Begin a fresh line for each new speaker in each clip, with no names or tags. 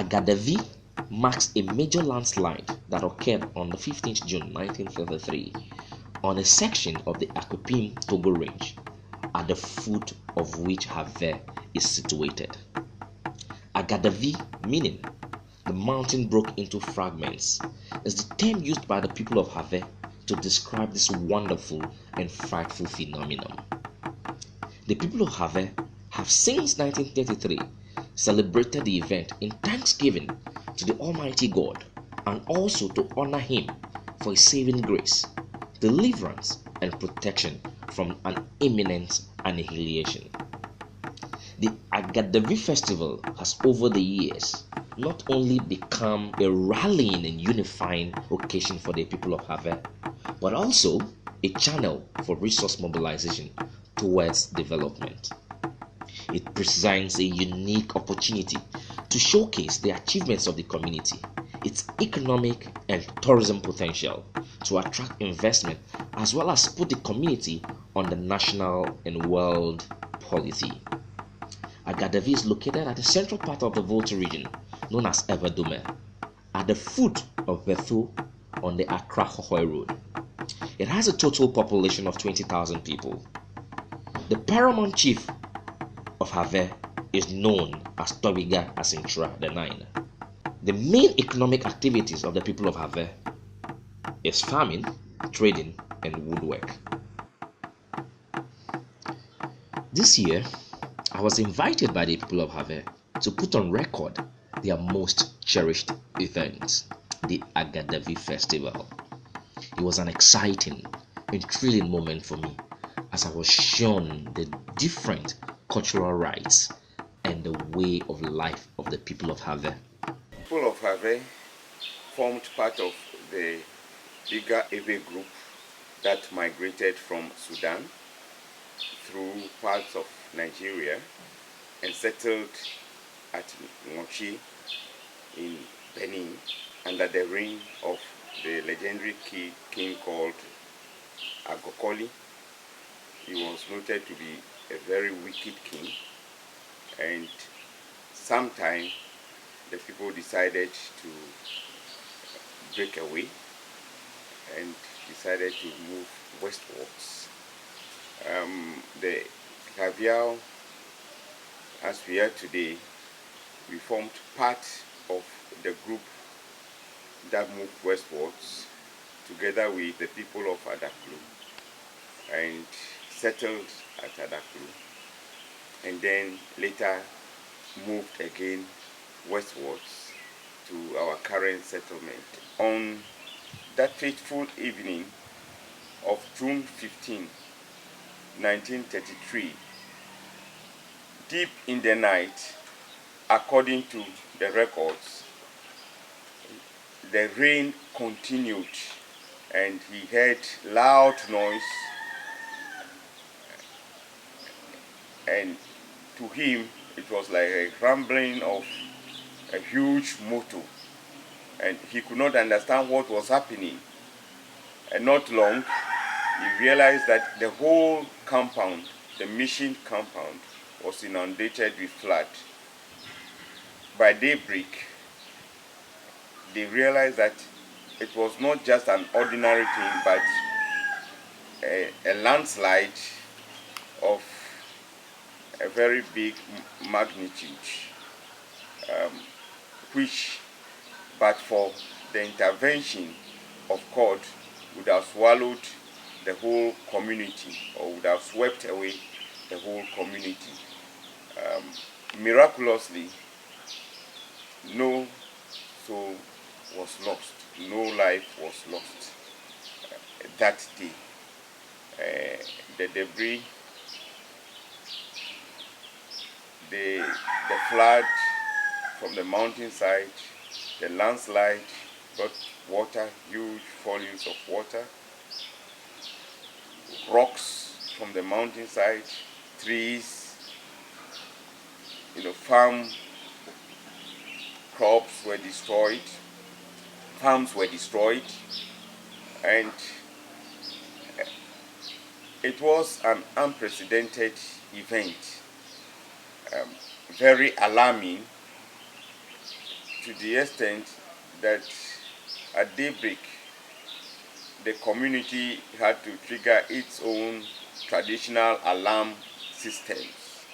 Agadevi marks a major landslide that occurred on the 15th June 1933 on a section of the Akwapim Togo Range, at the foot of which Have is situated. Agadevi, meaning the mountain broke into fragments, is the term used by the people of Have to describe this wonderful and frightful phenomenon. The people of have since 1933 celebrated the event in thanksgiving to the Almighty God and also to honor Him for His saving grace, deliverance, and protection from an imminent annihilation. The Agadevi Festival has over the years not only become a rallying and unifying occasion for the people of Have, but also a channel for resource mobilization towards development. It presents a unique opportunity to showcase the achievements of the community, its economic and tourism potential, to attract investment, as well as put the community on the national and world polity. Agadevi is located at the central part of the Volta region, known as Everdume, at the foot of Bethu on the Accra-Hohoi Road. It has a total population of 20,000 people. The paramount chief of Have is known as Tobiga Asintra the Nine. The main economic activities of the people of Have is farming, trading, and woodwork. This year, I was invited by the people of Have to put on record their most cherished event, the Agadevi Festival. It was an exciting and thrilling moment for me as I was shown the different cultural rites and the way of life of the people of Have.
People of Have formed part of the bigger AFRI group that migrated from Sudan through parts of Nigeria and settled at Mochi in Benin under the reign of the legendary king called Agokoli. He was noted to be a very wicked king, and sometime the people decided to break away and decided to move westwards. The Kaviao, as we are today, we formed part of the group that moved westwards together with the people of Adaklu and settled at Adaklu, and then later moved again westwards to our current settlement. On that fateful evening of June 15, 1933, deep in the night, according to the records, the rain continued and he heard loud noise, and to him it was like a rumbling of a huge motor, and he could not understand what was happening. And not long, he realized that the whole compound, the mission compound, was inundated with flood. By daybreak, they realized that it was not just an ordinary thing, but a landslide of a very big magnitude, which, but for the intervention of God, would have swallowed the whole community, or would have swept away the whole community. Miraculously, no soul was lost, no life was lost that day. The debris, the flood from the mountainside, the landslide brought water, huge volumes of water, rocks from the mountainside, trees, farm crops were destroyed, farms were destroyed, and it was an unprecedented event, very alarming to the extent that at daybreak, the community had to trigger its own traditional alarm systems.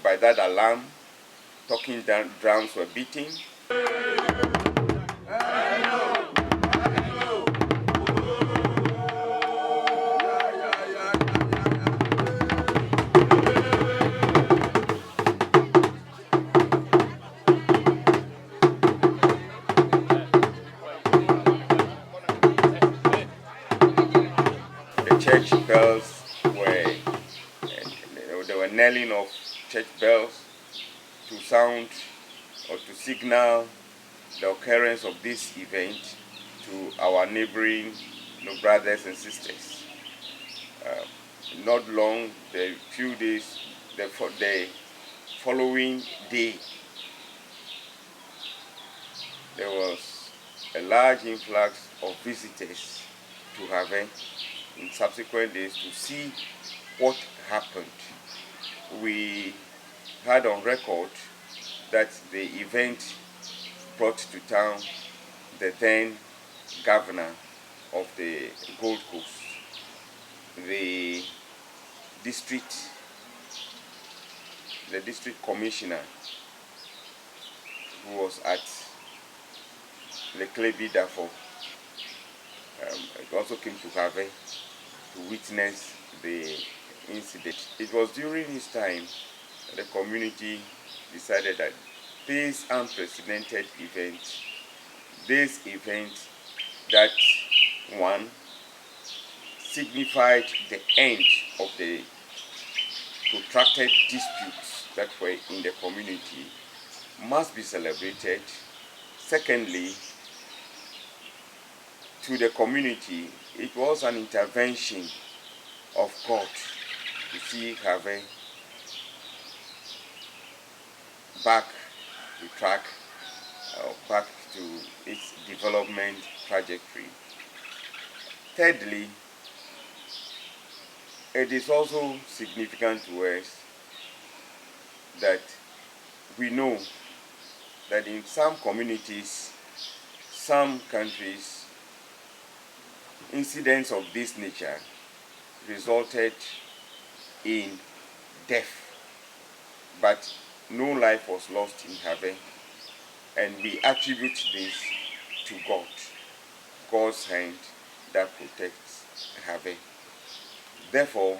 By that alarm, talking drums were beating. The church bells were, there were knelling of church bells to sound or to signal the occurrence of this event to our neighboring brothers and sisters. Not long, the few days, the following day, there was a large influx of visitors to Have in subsequent days to see what happened. We had on record that the event brought to town the then governor of the Gold Coast, the district commissioner, who was at the Klebi Dafo. It also came to Have to witness the incident. It was during this time the community decided that this unprecedented event, that one signified the end of the protracted disputes that were in the community, must be celebrated. Secondly, to the community, it was an intervention of God to see Have back to track, back to its development trajectory. Thirdly, it is also significant to us that we know that in some communities, some countries, incidents of this nature resulted in death, but no life was lost in Have, and we attribute this to God, God's hand that protects Have. Therefore,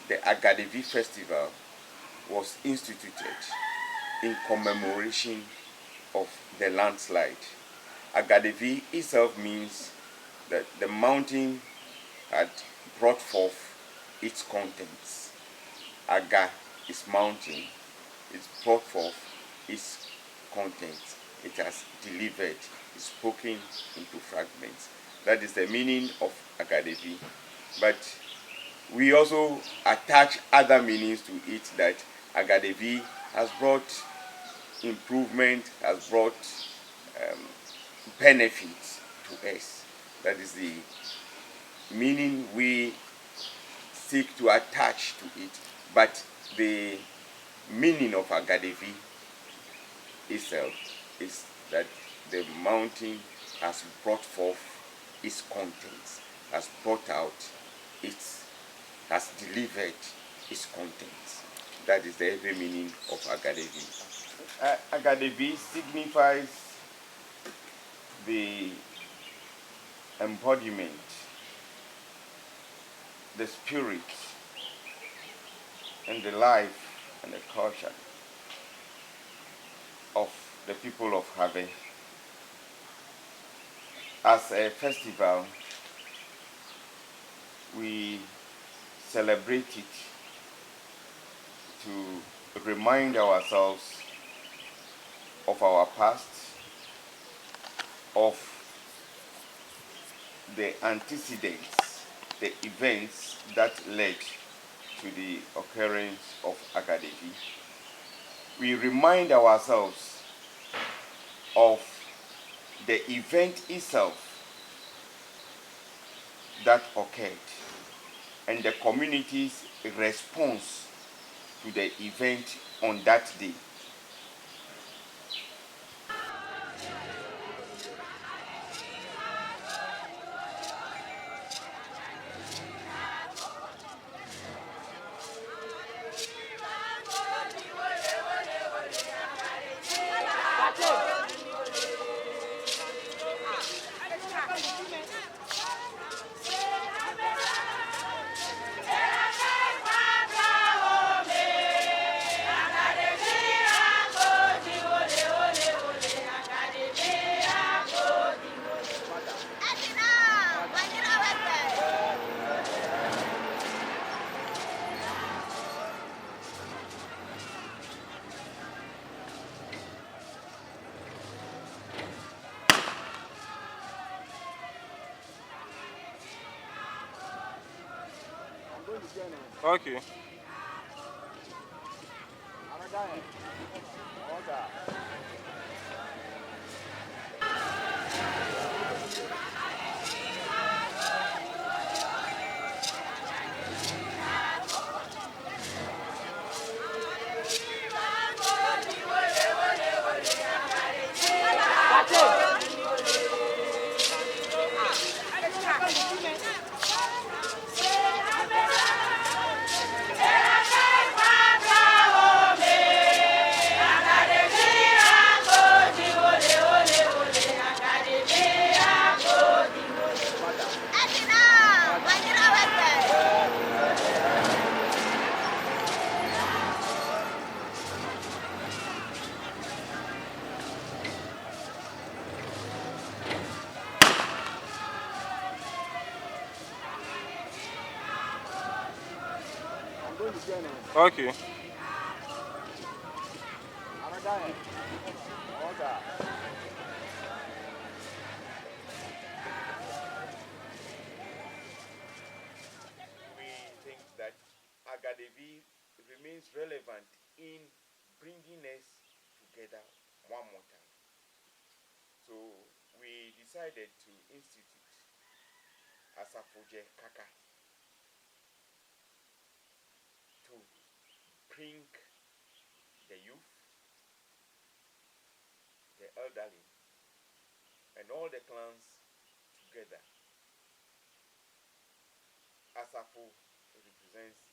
the Agadevi Festival was instituted in commemoration of the landslide. Agadevi itself means that the mountain had brought forth its contents. Aga is mountain. It's brought forth its contents. It has delivered, it's spoken into fragments. That is the meaning of Agadevi. But we also attach other meanings to it, that Agadevi has brought improvement, has brought benefit to us. That is the meaning we seek to attach to it. But the meaning of Agadevi itself is that the mountain has brought forth its contents, has brought out has delivered its contents. That is the every meaning of Agadevi. Agadevi signifies the embodiment, the spirit, and the life and the culture of the people of Have. As a festival, we celebrate it to remind ourselves of our past, of the antecedents, the events that led to the occurrence of Agadevi. We remind ourselves of the event itself that occurred and the community's response to the event on that day.
Okay. Okay.
We think that Agadevi remains relevant in bringing us together one more time. So we decided to institute Asafoje Kaka to bring the youth, the elderly, and all the clans together. Asafo represents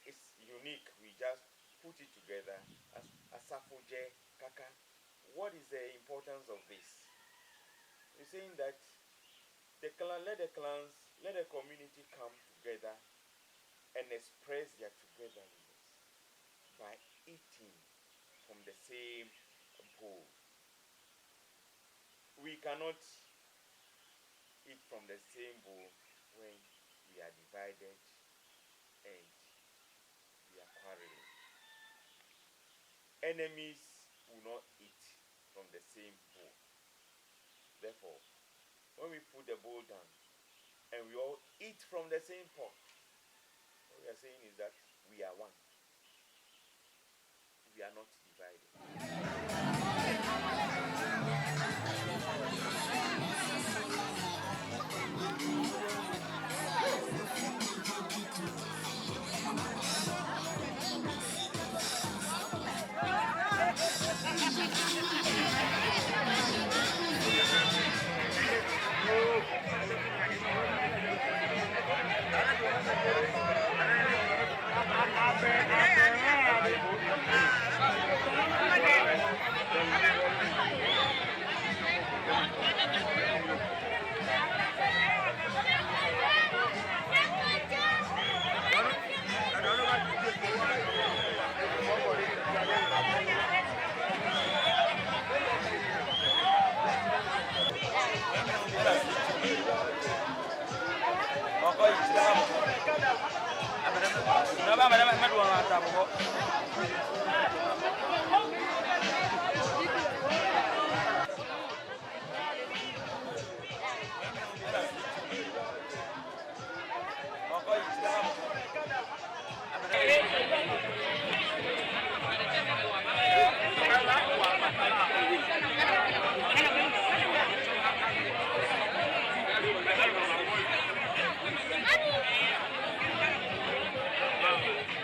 it's unique. We just put it together as Asafoje Kaka. What is the importance of this? We're saying that let the community come together and express their togetherness by eating from the same bowl. We cannot eat from the same bowl when we are divided and we are quarreling. Enemies will not eat from the same bowl. Therefore, when we put the bowl down and we all eat from the same pot, what we are saying is that we are one. We are not divided.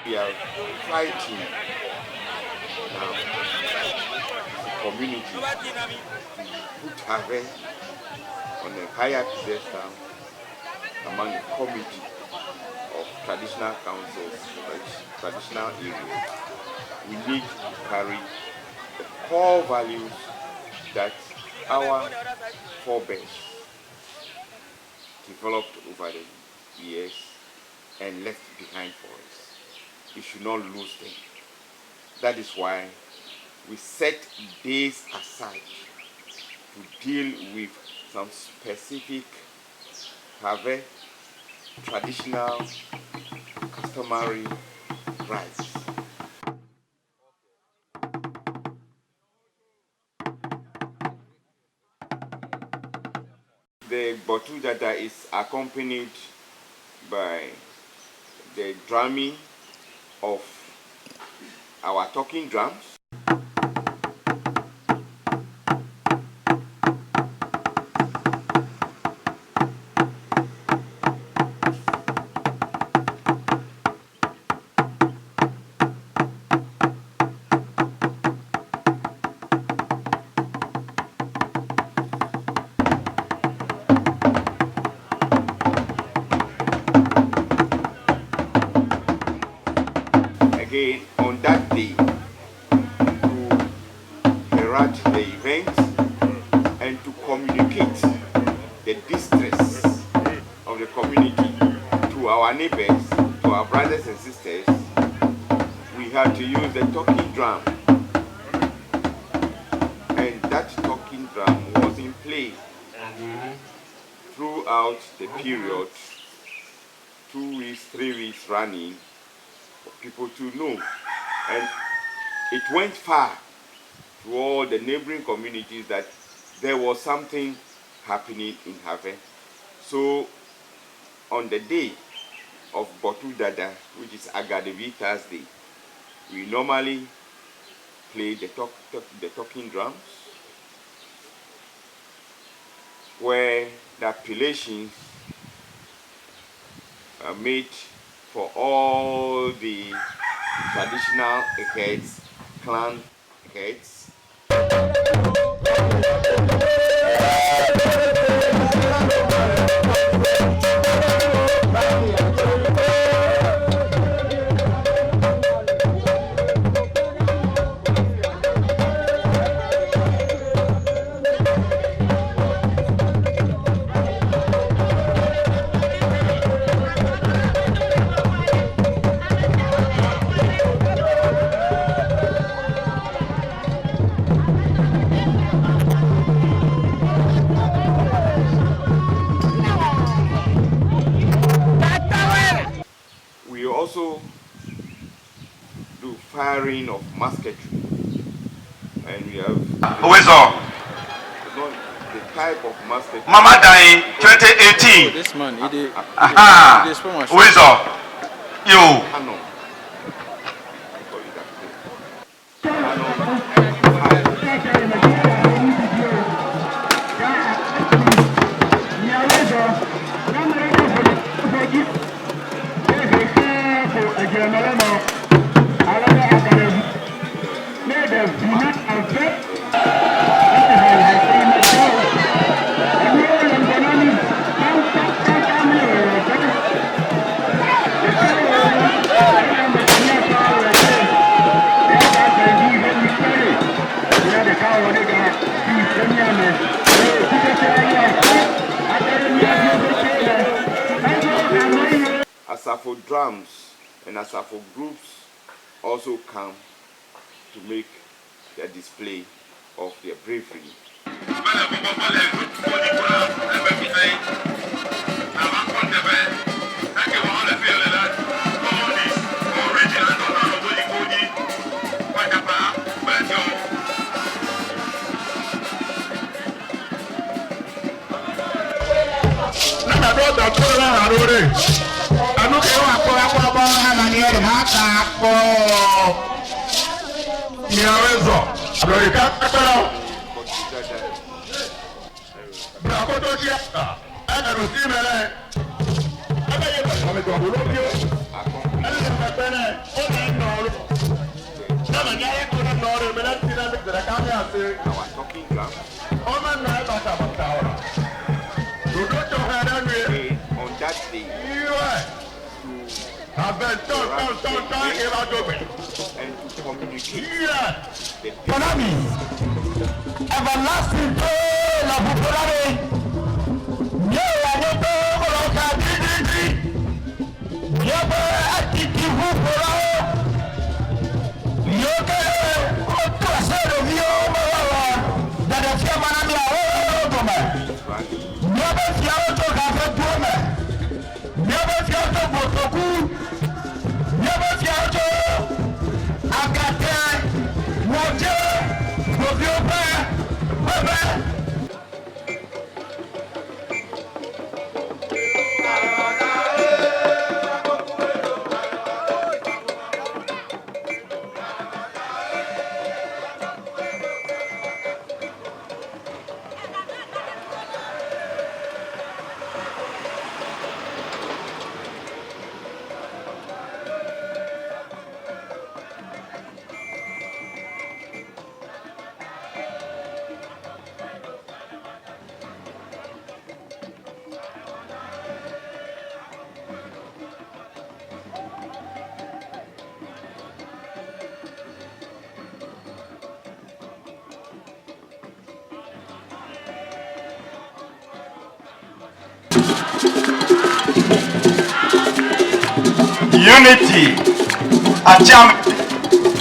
We are fighting now the community to put harvest on a higher pedestal among the committee of traditional councils, traditional areas. We need to carry the core values that our forebears developed over the years and left behind for us. We should not lose them. That is why we set days aside to deal with some specific Have traditional customary rites. The Botu Dada is accompanied by the drumming of our talking drums. Again, on that day, to herald the event and to communicate the distress of the community to our neighbors, to our brothers and sisters, we had to use the talking drum. And that talking drum was in play throughout the period, 2 weeks, 3 weeks running, for people to know. And it went far to all the neighboring communities that there was something happening in Have. So on the day of Botu Dada, which is Agadevi Thursday, we normally play the talking drums, where the appellations are made for all the traditional heads, clan heads. We also do firing of musketry, and we have the type of musketry.
Mama dying 2018.
This man, he did.
You.
Canon. Asafo drums and Asafo groups also come to make their display of their bravery. On that day, and to communicate the
everlasting la bupurare yeye anato koloka didi yebe atikivu fora yoke otu asero vio mala dada fia manami awo doma
unity. Acham,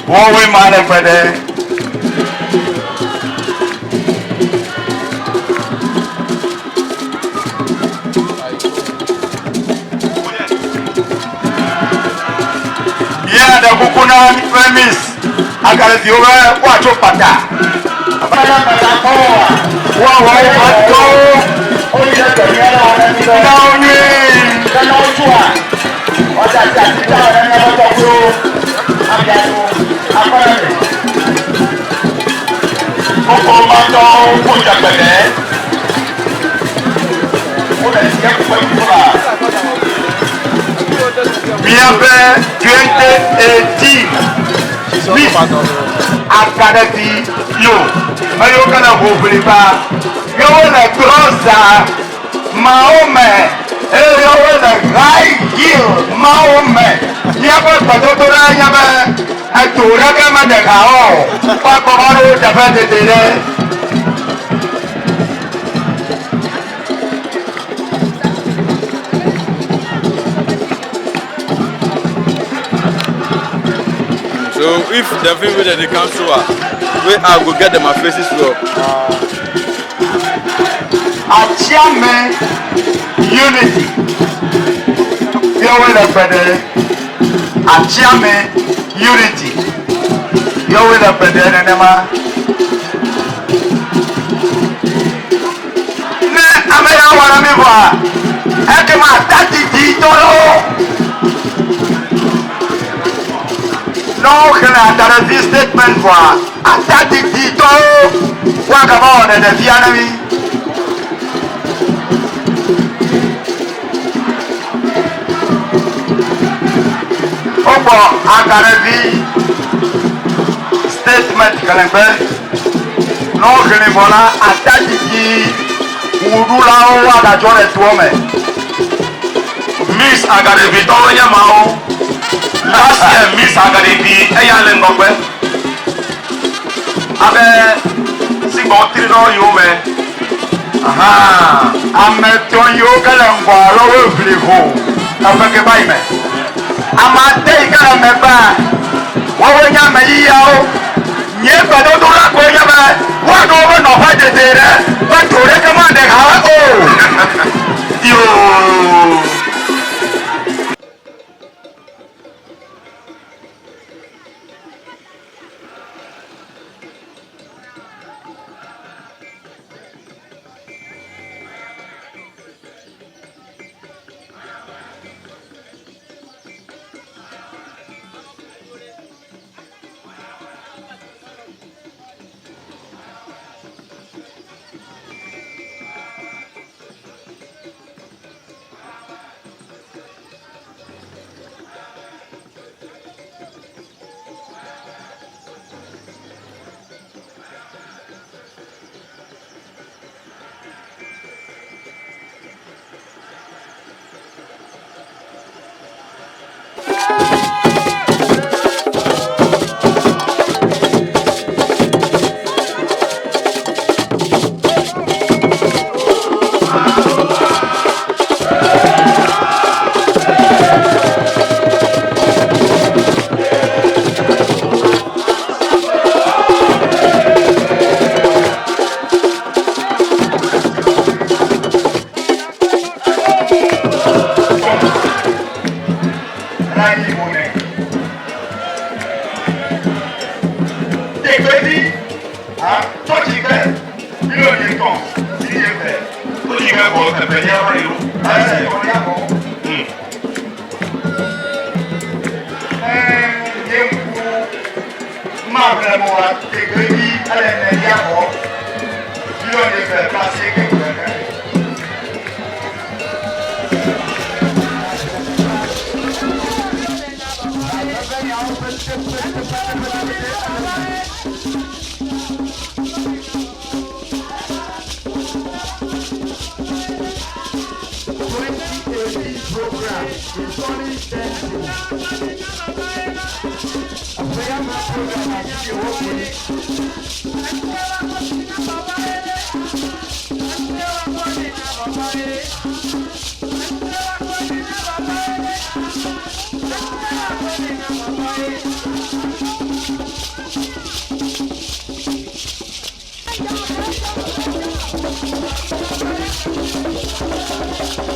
one way man for there. Yeah, the Bukuna premise. I got the over watch up at that. Bienvenue 2018. Academy, yo, ayo kana hopefully ba, yo na grossa, Mahomet, yo na high heel, Mahomet, yabo patotora yaba, atura kama dekao, pa komaro tapete tere.
So if the people that they come to we I go get them my faces well.
Achiame unity. You will have better. Achiame unity. You will have better than Emma. Ne amaya wana miwa. Ekema tati titolo. No, can I this statement for Atati Tito? Walk about the Vianami. Opo Agadevi statement Kalembe. No, can I vola Atati Udula Wada Jore Tuome. Miss Agadevi Toya Mao. Last year, Miss Agadevi, Ayalen Bogbe. Abe, Sigo Tiro, you may. Aha, I'm a Tonyo Kalangwa, Lowe Flivo, Abeke Baime. I'm a take a member. What when you may yell, yes, but don't like what you may. What over no hide there, but to recommend how oh, you.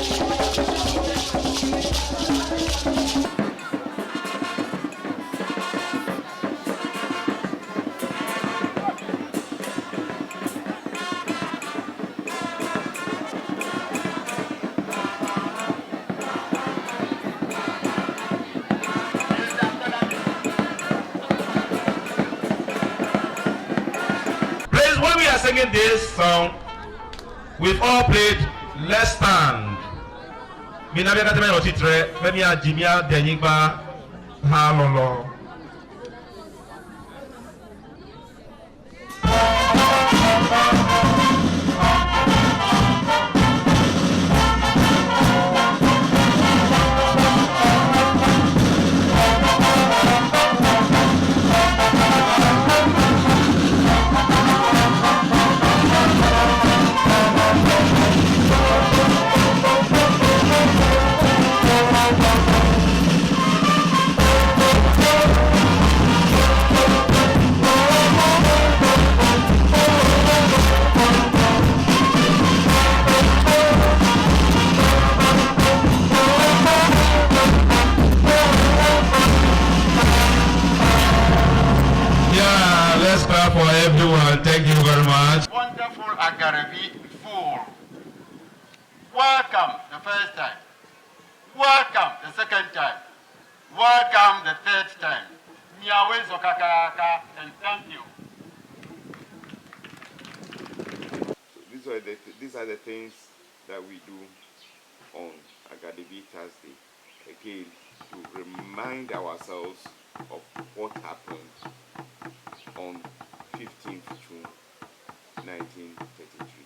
When we are singing this song, we've all played Let's Stand. Mina bia kateme o titre, femi a jimia denigba ha lolo. Let's clap for everyone. Thank you very much.
Wonderful Agadevi full. Welcome the first time. Welcome the second time. Welcome the third time. Nyawe Zokakaka, and thank you.
So these are the things that we do on Agadevi Thursday. Again, to remind ourselves of what happened on 15th June 1933.